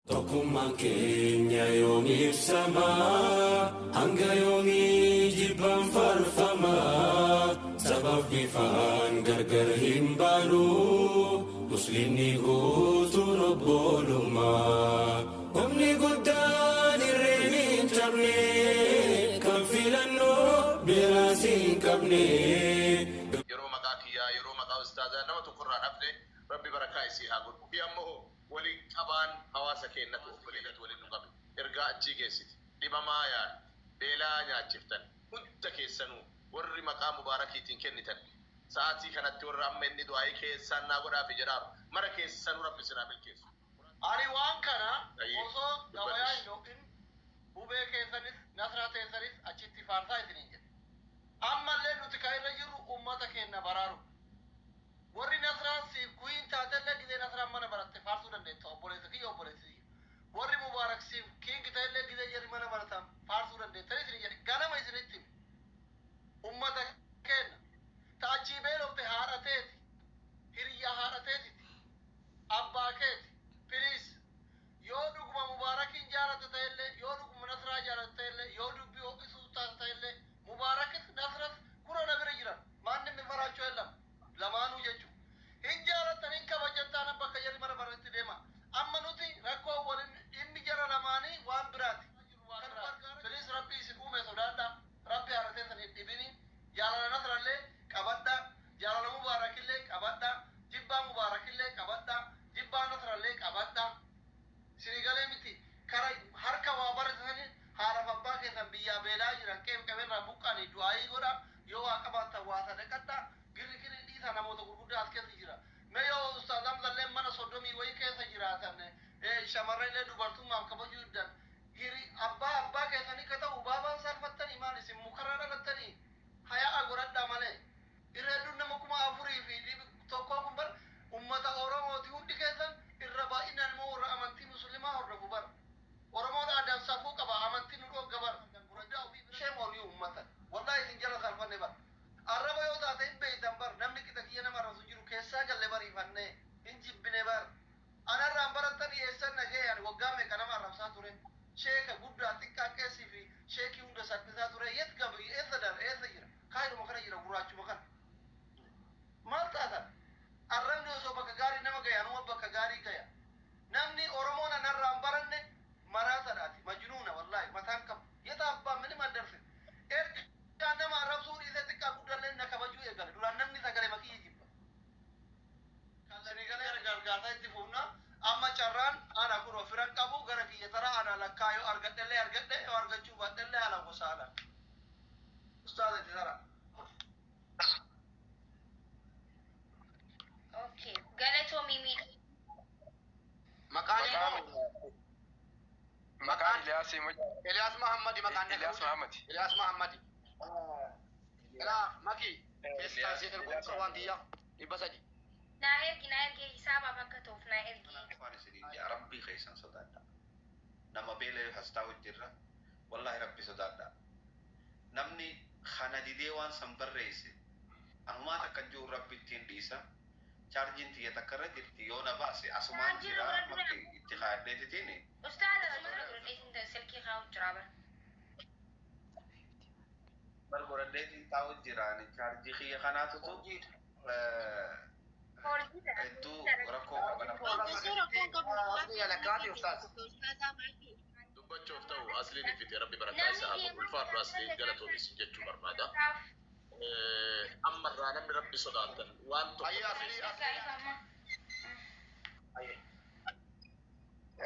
Tokkummaan keenya yoom ibsama, hanga yoomii jibbaan faarfama. Sabaaf bifaan gargar hin baanu, musliimni guutuun obbolummaa. Humni guddaan irreen hin cabne, kan filannoo beelaas hin qabne. Yeroo maqaa kiyyaa, yeroo maqaa ustaazaa nama tokkorraa dhabde Rabbi barakaa isii haa godhu. Ammoo waliin qabaan hawaasa keenyatu obboleeyyatu waliin nu qabe. Ergaa achii geessiti. Dhibamaa yaada. Beelaa nyaachiftan. Hunda keessanuu warri maqaa mubaarakiitiin kennitan. Sa'aatii kanatti warra amma inni du'aayii keessaan naa godhaafi jedhaaru. Mara keessanuu Rabbi sinaa milkeessu. Ani waan kana osoo gabayaa hin dhooqin hubee keessanis nasraa teessanis achitti faarsaa isiniin jedhe. Ammallee nuti kan irra jirru uummata keenya baraaru. Warri nasraan siif kuyiin taatellee gizee nasraan mana baratte faarsuu dandeetta obboleessa kiyya obboleessi. Warri mubaarak siif kiinki ta'ellee gizee jarri mana baratan faarsuu dandeetta isin jedhe ganama isinitti uummata keenya taachii beelofte haadha teeti hiriyyaa haadha teetiti abbaa keeti piliis yoo dhuguma mubaarakiin jaarata ta'ellee yoo dhuguma nasraa jaarata ta'ellee yoo dubbii ho'isuu ta'ellee mubaarakis nasras kurana bira jiran maanni min faraachuu ellam lamaanuu jechuun hin jaalatan hin kabajattaan bakka jarri mana barreetti deema amma nuti rakkoo waliin dhimmi jara lamaanii waan biraati filiis rabbii isin uume sodaadha rabbi haratee san hin dhibini jaalala nasrallee qabadha jaalala mubaarakillee qabadha jibbaa mubaarakillee qabadha jibbaa nasrallee qabadha sinigalee miti kara harka waa baratanii haadhaaf abbaa keessan biyyaa beelaa jiran qabeerraa buqqaanii du'aayii godha yoo waa qabaattan waa sadaqadha girri dhiisa namoota gurguddaa as keessa jira. Mee yoo ustaazam dalleen mana soddomii wayii keessa jiraatan shamarreenillee dubartummaaf kabajuu iddan giri abbaa keessanii ka ta'u baabaan salfattanii maal isin mukarraa dhalattanii hayaa godhadhaa malee irreedduun nama 4,000 fi tokkoo kun bar ummata Oromooti hundi keessan irra baay'inaan immoo warra amantii musliimaa hordofu bar Oromoon aadaan safuu qaba amantii nu dhogga bar shem olii ummata wallahi isin jala salfanne bar arraba yoo taate hin beeytan bar namni qixa kiyya nama arrasu jiru keessaa galle bariifanne hin jibbine bar anarraan barattan dhiyeessan nagee ani waggaa meeqa nama arrabsaa ture sheeka guddaa xiqqaa qeessii fi sheekii hunda salphisaa ture yet gabi eessa jira kaayiruma kana jira gurraachuma kana maal taatan arrabni osoo bakka gaarii nama gaya anuma bakka gaarii gaya namni oromoon anarraan baranne maraatadhaati majnuuna wallaahi mataan qabu yeta abbaa mini maddarse erga nama arrabsuu dhiisee xiqqaa guddallee na kabajuu eegale duraan namni sagalee makiyyi jibba kalanii galee gargaarsaa itti fuufna amma carraan ana kun ofiran qabu gara kiyya taraa ana lakkaa yoo argadhellee argadhe yoo argachuu baadhellee haala gosaadha ustaaza itti tara Okay, galatoo mimi. maqaan Eliyaas Muhammadi maqaan Eliyaas Muhammadi Ela maki keessaa si ergu waan kiyya dhibba sadi Na ergi hisaaba bakka toof na ergi. Rabbii keessan sodaadha. Nama beelee hastaa hojjerra wallahi Rabbi sodaadha. Namni kana didee waan san barreesse anumaa takka jiru Rabbi ittiin dhiisa. Charging tiya takkarra jirti yoo na baase asumaan jira makki itti kaadheetitini. Ustaada amara gurdeetin silkii haa jiraaba. Barbaaddeetiin taa'u jiraan chargii kiyya kanaatu hedduu rakkoo dubbachuuf ta'u asliin ifite Rabbi barakaa isaa haa godhu ulfaadhu asliin galatoomis jechuu barbaada. Ammarraa namni Rabbi sodaatan waan tokko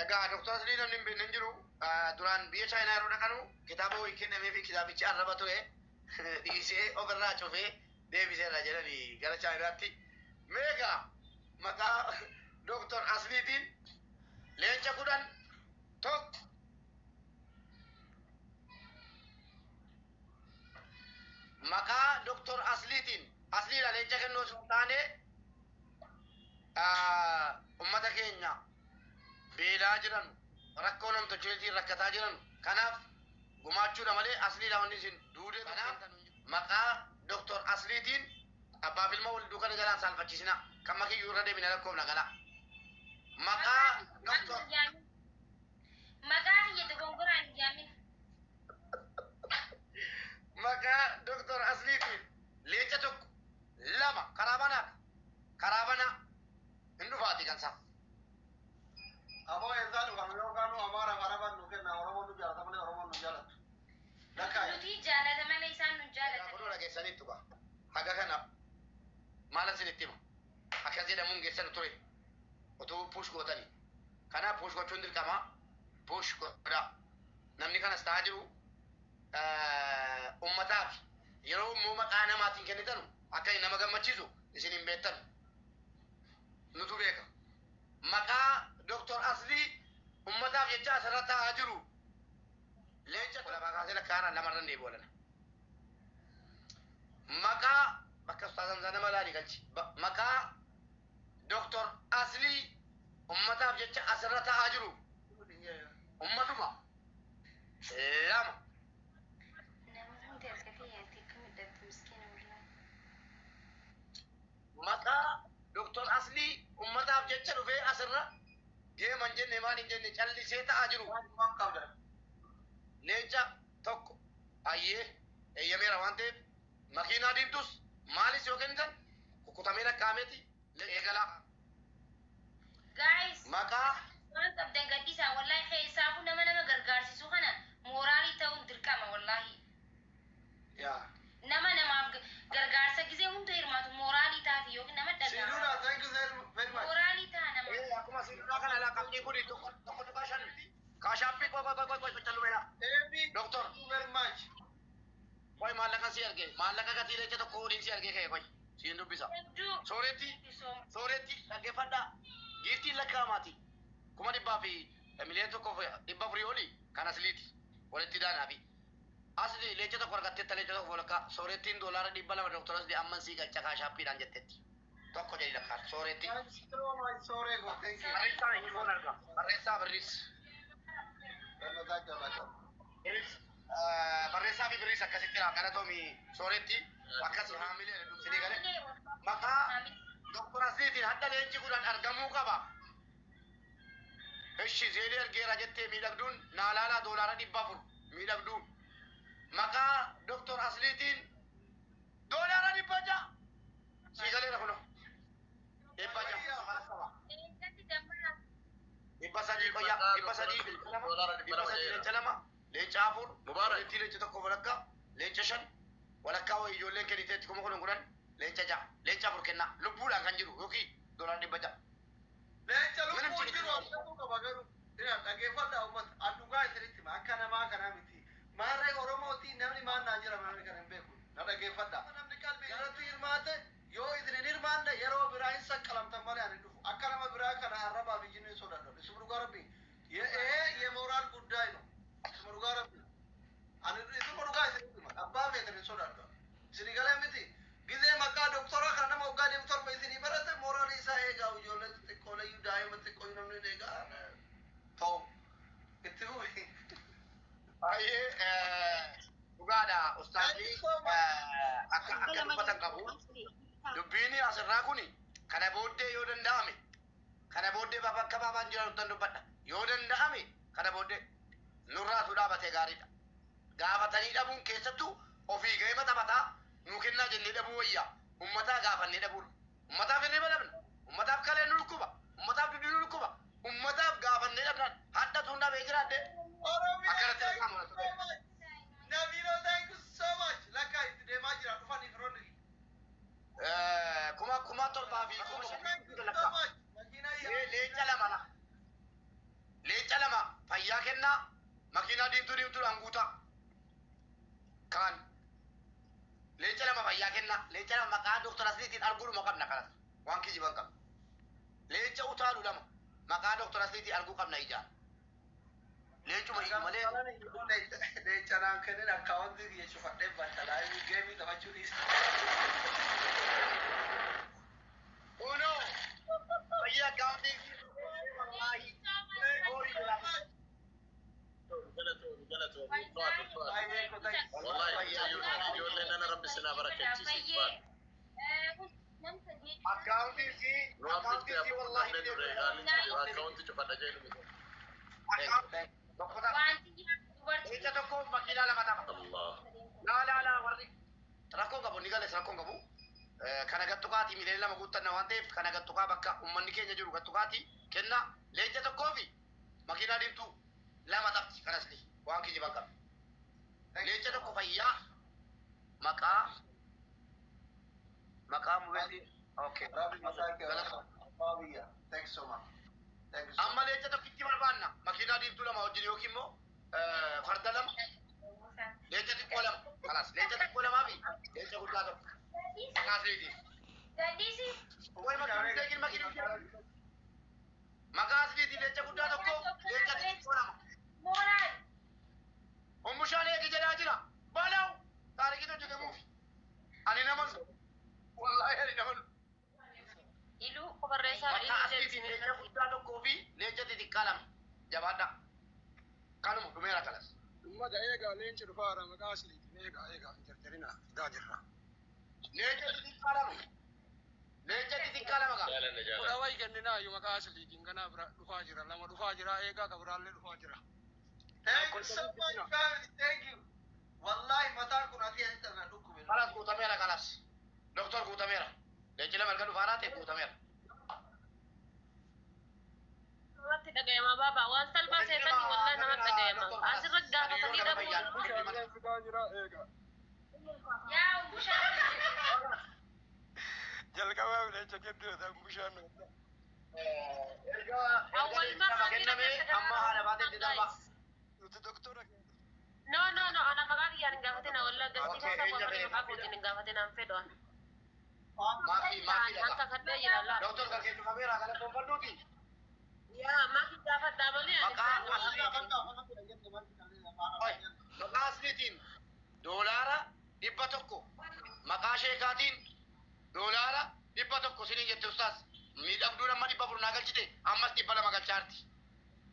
egaa doktor asli namni hin beekne hin jiru duraan biyya chaayinaa yeroo dhaqanu kitaaba wayii kennamee fi kitaabichi arraba ture dhiisee ofirraa cufee deebiseerra jedhanii gara chaayinaatti meegaa maqaa doktor asliitiin leenca 11 maqaa doktor asliitiin asliidha leenca kennuu sun taane ummata keenya beelaa jiran rakkoo namtolcheetiin rakkataa jiran kanaaf gumaachuudha malee asliidha wanni isin duudee maqaa doktor asliitiin abbaaf ilma wal duukaa galaan saalfachiisina kan makiyyuu irra deebine lakkoofna gala maqaa doktor insaan kan yoo kaanu amara haraban nu kenna oromo nu jaalata malee oromo nu jaalatu. Nuti jaalata malee isaan nu jaalatan. Kun dhageessaniittu ba. Haga kana maala isinitti hima. Akkas jedhamuun geessan ture. Otoo puush gootanii. Kanaaf puush gochuun dirqama. Puush godha. Namni kanas ta'aa jiru ummataaf yeroo immoo maqaa namaatiin kennitanu akka nama gammachiisu isin hin beektan. Nutu beeka. Maqaa Dr. Aslii ummataaf jecha asirra ta'aa jiru. Leenca kula maqaa lakkaana lamarran deebi'u lana. Maqaa bakka ustaazan sana malaani galchi. Maqaa Dr. Aslii ummataaf jecha asirra ta'aa jiru. Ummatuma. Lama. Maqaa Dr. Aslii ummataaf jecha dhufee asirra deeman jenne maal hin jenne callisee ta'aa jiru. Waan qabda. Leenca tokko ayyee eeyyameera waan ta'eef makiinaa diimtus maalis yoo kennitan kukkutamee lakkaa'ameeti eegalaa. Guys. Maqaa waan qabdan gadhiisaa wallaahi keessaafu nama gargaarsisu kana mooraalii ta'uun dirqama wallaahi. Yaa. Nama namaaf gargaarsa gisee hunda hirmaatu mooraalii taafi yookiin nama Sidura, dhaga'a. thank you very much. Mooraalii taa nama. akkuma siidunaa kana lakkaa'amni kun tokko tuqaa shan kaashaappii qoy callumeera. Amy, Doctor. thank you very much. Qoy maallaqa si arge maallaqa gatii leenca tokko waliin si argee ka'e qoy siin dubbisa. Hedduu. Sooretti dhaggeeffadhaa giiftiin lakkaa'amaati. 100,000 fi miliyoona tokkoof 100 oli kan asliiti walitti daanaafi. Asli leenca tokko argatteetta leenca tokko walakkaa soorettiin doolaara 200 Dr. Asli amman sii galcha kaashaappiidhaan jettetti. Tokko jedhi lakkaan sooretti. Thank you so much. Sorry, go. Thank you. Barreessaa hin foon arga. Barreessaa birris. Barreessaa fi birris akkasitti galatoomi sooretti akkasi haamilee dubbisanii galee. Maqaa Dr. Asliitiin hadda leenci kudhan argamuu qaba. Eshi zeelee argeera jettee miidhagduun naalaalaa doolaara 400 miidhagduun. Maqaa Dr. Asliitiin doolaara 600. Sii galeera kuno. 600. Dhibba sadii qoyya dhibba sadii leenca lama leenca afur mubaarakitti leenca tokko walakkaa leenca shan walakkaa wayii ijoolleen kenniteetti kuma kudhan leenca ja'a leenca afur kenna lubbuudhaan kan jiru yookiin doolaara 600. Leenca lubbuu jiru akkasuma qaba garuu dhaggeeffadhaa uummata addunyaa isinitti akka namaa kanaa miti. Maarree Oromootiin namni maal naa jira namni kana hin beeku. Na dhaggeeffadhaa. Namni qalbii irratti hirmaate yoo isin hin hirmaanne yeroo biraa hin saqqalamtan malee ani dhufu. Akka nama biraa kana arrabaa fi jinnii sodaadha. Isuma dhugaa rabbi. Moraal guddaa ino. Isuma dhugaa rabbi. Ani isuma dhugaa isinitti hima. Abbaa feetan hin sodaadha. Isinii galee miti. Gizee maqaa doktora kana nama waggaa deemu torba isinii barate mooraalii isaa eegaa ijoollee xixiqqooleyyuu daa'ima xiqqoo namni eegaa ta'u. Itti fufi. Baay'ee dhugaadha ustaazii akka dubbatan qabu. Dubbiin asirraa kuni kana booddee yoo danda'ame kana booddee bakka baabaan jiran uttan dubbadha. Yoo danda'ame kana booddee nurraatu dhaabatee gaariidha. Gaafatanii dhabuun keessattuu ofii gahee maxabataa nuu kennaa jennee dhabuu wayyaa. Ummataa gaafannee dhabuudha. Ummataaf hirriba dhabna. Ummataaf kalee nu dhukkuba. Ummataaf dubbii nu dhukkuba. Ummataaf gaafannee dhabnaan hadda tuun dhabee jiraadde. Akkanatti dhagahamu. Nabilo, thank you so much. Lakka itti deemaa jira dhufanii firoonni. Kuma torbaa fi kuma shan lakka. Leenca lama la. Leenca lama fayyaa kennaa makiinaa diimtuudhaan guutaa. Kaan leenca lama fayyaa kennaa leenca lama maqaa Dr. Asliitiin arguudhuma qabna kanas waan kijiban qabna. Leenca utaalu lama maqaa Dr. Asliitiin arguu qabna ijaan. Leencuma hiiku malee. Leenca naan kennin akkaawwantii kiyya cufadhee battalaa geemii taphachuu dhiisa. Uno fayyaa akkaawwantii wallaahi. والله يقول لنا انا ربي سنا بركه Akkaawuntiin si wallaahi اكونت شوف انا جاي leenca tokko makiinaa lama tapha. الله Laa warri rakkoo qabu ni galees rakkoo qabu. Kana gattuqaatii miilee lama guuttanna waan ta'eef kana gattuqaa bakka uummanni keenya jiru gattuqaatii kenna leenca tokkoo fi kiji bakka. Leenca tokko fayyaa maqaa mubeetii. Okay. Thanks so much. Amma leenca tokkitti barbaanna makiinaa diimtuu lama wajjin yookiin immoo farda lama leenca xiqqoo lama kalas leenca xiqqoo lamaa fi leenca guddaa tokko makaasliitiin. Way makaasliitiin leenca guddaa tokko leenca xiqqoo lama. Umbushaan eegi jedhaa jira balaw taarikiin hojjetamuufi ani naman wallahi ani naman. Ilu kobarreessaa makaasliitiin leenca guddaa tokkoo fi leenca xixiqqaa lama jabaadha kanuma dhumeera kalas. Ummata eegaa leenci dhufaara makaasliitiin eegaa jarjarina fidaa jirra. Leenca xixiqqaa lama gaa. Kudha wayi kenninaa yoo makaasliitiin kanaa bira dhufaa jira lama dhufaa jira eegaa ka biraallee dhufaa jira. Thank you so much, family. Thank you. Wallahi, mataan kun ati asitti na dhukkube. Kalas guutameera kalas. Doktor guutameera. Leenci lama erga dhufaaraa ta'e guutameera. namatti dhagayama baaba waan salphaa seetanii wallahi namatti dhagayama asirra gaafatanii dhabu yaa bushaan jalqabaa leenca kedduu ta'an bushaan amma haala baatee didaba nuti doktora no ana maqaa kiyyaan hin gaafatina wallahi gatii keessa qofatanii maqaa kootiin hin gaafatina hin fedhan Anta kadda jira la. Doktor kakek kamera kana pembantuti. Ya, maki dapat damane. Maka aslitin dolara dhibba tokko. Maka sheekatiin dolara dhibba tokko sinin jette ustaas. Miidhagduu nama dhibba afur naa galchite ammas dhibba lama galchaarti.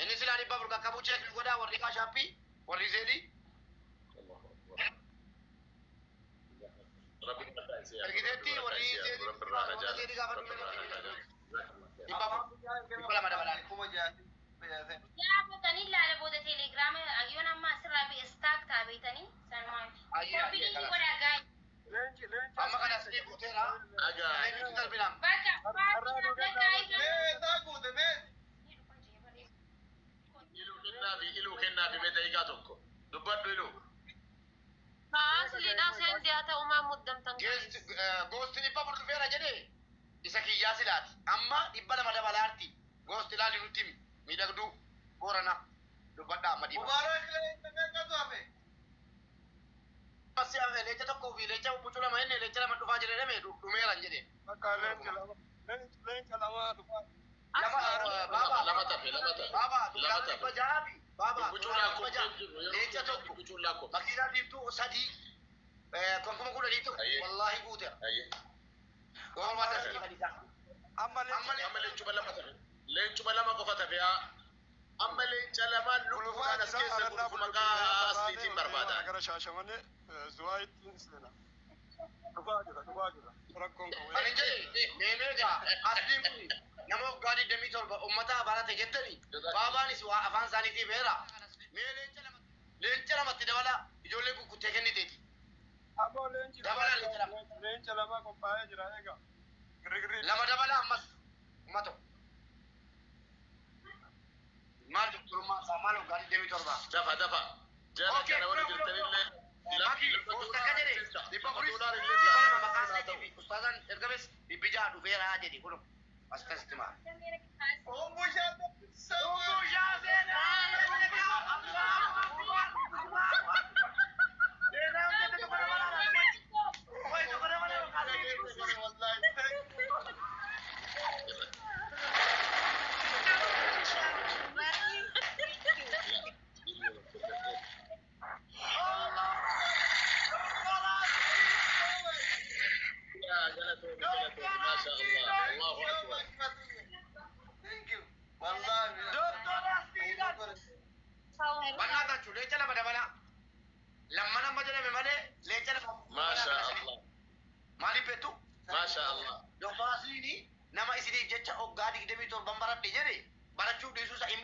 Inni silaa dhibba afur qaqqabuu cheekni godhaa warri kaashaappii warri zeedii. Ergiteetti warri zeedii gaafa dhibba lama dabalaan. Ya, botani laala booda telegiraama ayyoon amma asirraa bi istaak taabeetanii sanumaan. Koppii godhaa gaa'e. Amma kana asii guuteera. Leenci darbinaan. Bakka Iluu kennaafi mee daqiiqaa tokko. Dubbadhu iluu. Asliidhaa seenti haa ta'u maa muddamtan. Goosti dhibba afur dhufeera jedhee isa kiyyaa silaati. Amma dhibba lama dabalaarti. Goosti ilaali nutti himi. Miidhagduu Boorana dubbadhaa amma dhibba. Massi hafe leenca tokkoo fi leenca bucuu lama inni leenca lama dhufaa jira jedhame dhumeeran jedhee. Bakka leenca lama dhufaa. Lama tafe. Baba dubbaa dhibba jaabi. Baba leenca tokko. Makiinaa diimtuu sadii. Konkuma kudhanii tokko. Wallaahi guuteera. Goomaa tasii fadhiisaa. Amma leencuma lama tafe. Leencuma lama qofa tafe amma leenca lamaan lubbuudhaan as keessa gurgufu maqaa asliitiin barbaada. Gara shaashamanii zuwaayitiin seenaa. Dhufaa jira. Rakkoon qabu. Ani jedhe meemeegaa asliin kun nama waggaa 27 uummata abaarate jettanii baabaanis waa afaan isaaniitii beera. Mee leenca lamatti dabala ijoollee gugguttee kenniteeti. Ammoo leenca lama qophaa'ee jira eegaa. Lama dabala ammas uummata. Maal doktorummaa isaa maal waggaa 27. Dafa. Jala kana wali jirtanillee. Maki gosta ka jedhe dhibba afuris maqaa isaatiif ustaazaan ergames dhibbi jaha dhufeeraa jedhe kunum akkasitti maal. Leenca lama dabala. Lamman amma jedhame malee leenca lama. Masha Allah. Maaliif beektu? Masha Allah. Doktor Asliini nama isiniif jecha waggaa 27 baradhe jedhe barachuu dhiisuusa hin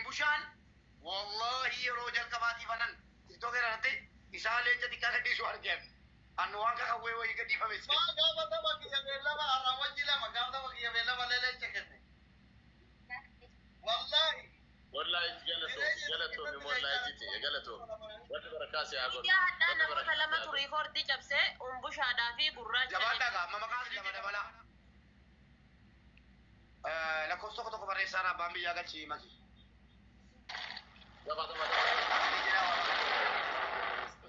bushaan wallahi yeroo jalqabaatiif anan TikTok irratti isaa leenca xiqqaa gadhiisuu argeen. Annu waan kakawwee wayii gadhiifame. Wallahi. Wallahi jalato. galatoon immoo laayitiiti galatoon wanti barakaas yaa godhu. Ija haddaa namoota lamatu riikoordii cabsee umbushaadhaa fi gurraacha. Jabaadhaa gaa amma maqaan lama dabala. Lakkoofsa tokko barreessaadhaa abbaan biyyaa galchii maki.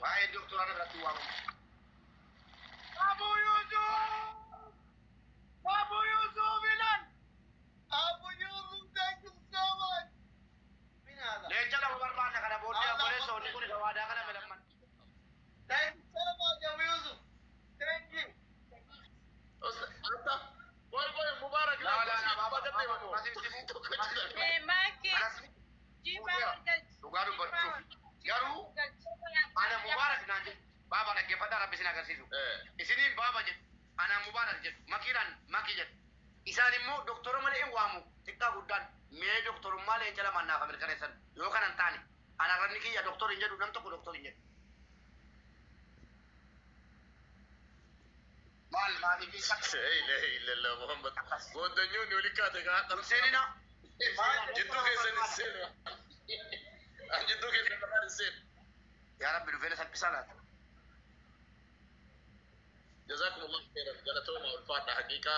Waa'ee doktoraan irratti waamamu. Abu Yusuf Milan. Abu Yusuf, thank you so much. Leenca lama barbaanna kana booddee goleessa onni kun gawaadaa kana milamman. Thank you so much, Abu Yusuf. Thank you. Mubarak Maki. Dhugaa dubbachuuf garuu ana Mubaarak naan jedhu baaba dhaggeeffadhaa rabbi isin agarsiisu. Isiniin baaba jedhu ana Mubaarak jedhu makiidhaan maki jedhu isaan immoo doktora malee hin waamu xiqqaa guddaan mee doktorummaa leenca lamaan naaf mirkaneessan yoo kanan taane ana ranni kiyya doktor hin jedhu nam tokko doktor hin jedhu. Maal illallah Muhammad goondanyoonni oli kaate kaa seenina jidduu keessan seenu jidduu keessan lamaan seenu. yaa rabbi dhufeena salphisaa laata. جزاكم الله خيرا قالتهم الفاتحة حقيقة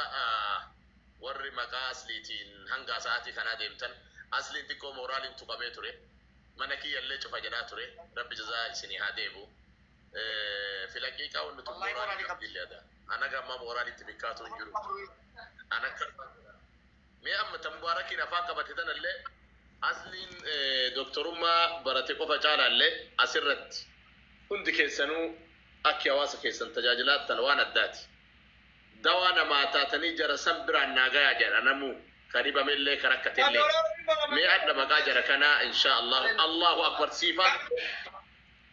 وري مقا أصليتين هنگا ساعتي كان ديمتن أصلين تكو مورالين تقامي توري منكي يلي شوفا جدا توري رب جزاء سني هاديبو في الحقيقة ونتو مورالي قبل هذا أنا قام مورالي تبكاتو نجرو أنا مي أم تمباركي نفاق بتتن اللي أصلين دكتورما براتيكو فجالا اللي أسرت هندك سنو أكيا واسا كيسن تجاجلات تلوان الداتي دوانا ما تاتني جرى سنبرا ناقايا جرى نمو قريبا من اللي كركت اللي ميعاد مقا جرى كنا إن شاء الله الله أكبر سيفا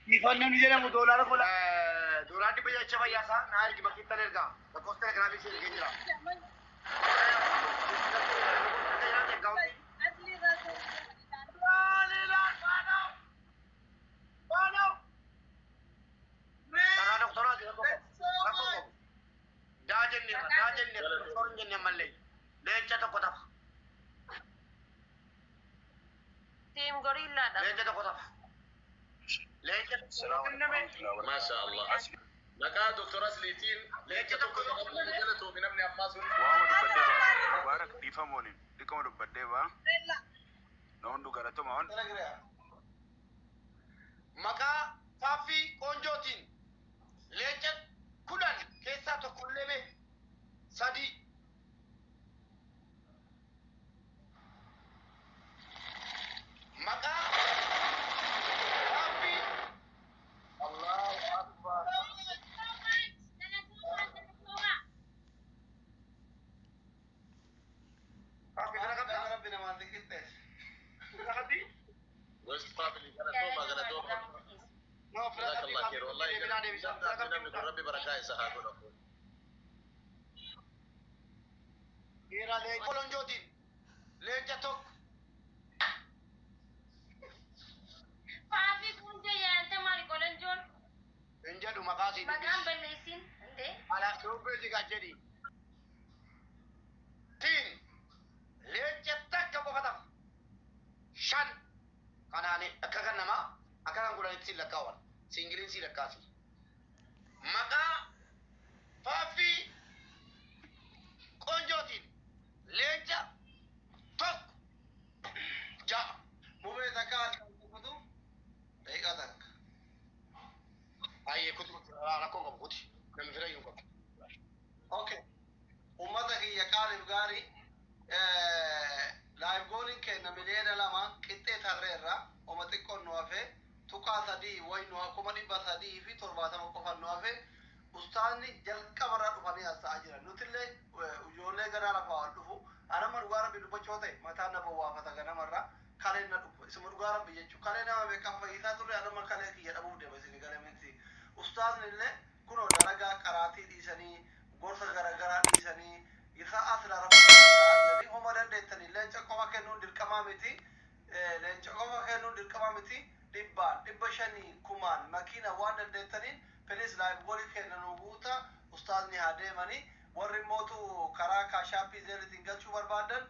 سيفا نمجينا مدولار كلا دولار دي بجا چفا ياسا نهار كي مكي تنرقا لكوستر اكرامي سير جنجرا Team Gorilla dah. ما شاء الله لقى دكتور أسليتين ليك دكتور قلته من ابن عباس Muhammad Badeva, Mubarak Difa Monin, Dikamu Badeva, Nondu Garato Mon, Maka Fafi Onjotin Legend Kudan Kesa to Kuleme Sadi Maka Fafi Allah Akbar Fafi ربنا ما ذكرته. وش فابلي قلته ما قلته No, جزاك الله خير والله من ربي بركاته سهاكم Era le Kolonjotin Legend to Faafi kun jaya ante mari kolonjon Enjadu Makasi bagan belesin ande ala Rubezi Gajedi Tin Legend takka bofata Shan Kanane akakan nama akakan kuda sila kawan singilin sila kasih maka Fafi Konjotin Leja Tok Ja Mube zakat kudu. Eka tak. Aye kutu rakko kamu kuti kami fira yung kamu Okay. Ummata kiyya qaalib gaarii laayif gooliin kenna miliyoona lama qixxee tarreerra oma xiqqoon nu hafe tuqaa sadii wayi nu kuma 370 qofan nu hafe ustaanni jalqabarraa dhufanii as ta'aa jiran nutillee ijoollee garaa lafaa wal dhufu anama dhugaa rabbi dubbachoo ta'e mataan na bowwaafata ganamarra kaleen na dhufu isuma dhugaa rabbi jechuu kalee nama beekan fayyisaa turre anama kalee kiyya dhabuuf deema isin galameenti ustaasni illee kunoo dalagaa qaraatii dhiisanii gorsa garagaraa dhiisanii isa asla rabbani homa dandeettanii leenca qofa kennuun dirqamaa miti leenca qofa kennuun dirqamaa miti dhibba shanii kumaan makiina waan dandeettaniin filis laayif goolii kennanuu guuta ustaazni haa deemanii warri mootu karaa kaashaappii zeelitiin galchuu barbaadan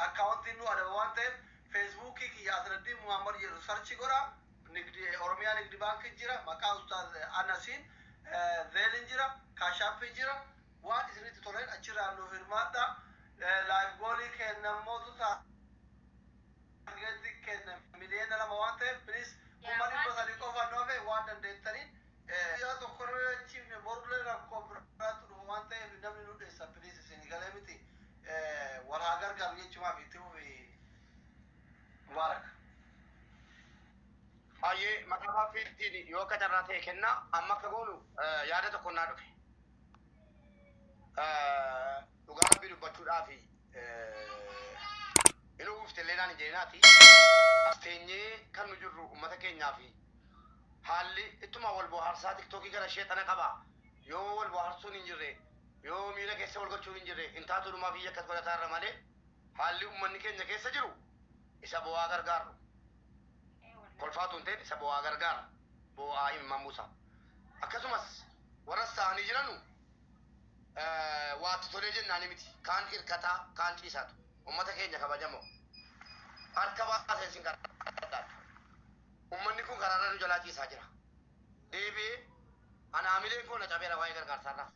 akkaawuntiin nu adaba waan ta'eef feesbuukii kiyya Nasreddin Muhammad jedhu sarchi godha. Oromiyaa Nigdi Baank jira. Maqaa Ustaaz Anasiin Zeelin jira. Kaashaappi jira. Waan isinitti toleen achirraa nu hirmaadha. Laayif goolii kennamootu ta'a. Kenna miliyoona lama waan ta'eef bilis uummanni basanii qofa noofe waan dandeettaniin yoo tokko chiifne borullee rakkoo biraatti dhufu waan ta'eef namni nu dheessa bilis isin galee miti wal haa gargaaru jechuudhaaf itti fufi mubaarak. Ayyee maqaa baaffiitiin yoo akka carraa ta'e kenna amma akka goonu yaada tokko naa dhufe. Dhugaa rabbii dubbachuudhaaf inuu uffitellee naan jeenaati. Asteenyee kan nu jirru uummata keenyaa fi haalli ittuma wal bohaarsaa tiktookii gara sheexana qaba. Yoo wal bohaarsuun hin jirre yoo miira keessa wal gochuun hin jirre intaatu dhumaa biyya akkas godhataa irra malee haalli uummanni keenya keessa jiru isa bo'aa gargaaru. Kolfaatu hin ta'in isa bo'aa gargaara. Bo'aa himman Musa. Akkasumas warra sa'anii jiranu waatti tolee jennaani miti. Kaan hirkataa kaan ciisaatu. Uummata keenya kabajamoo. Harka baasee isin gargaara. Uummanni kun karaarra nu jalaa ciisaa jira. Deebi'ee anaamileen kun na cabeera waa'ee gargaarsaarraa.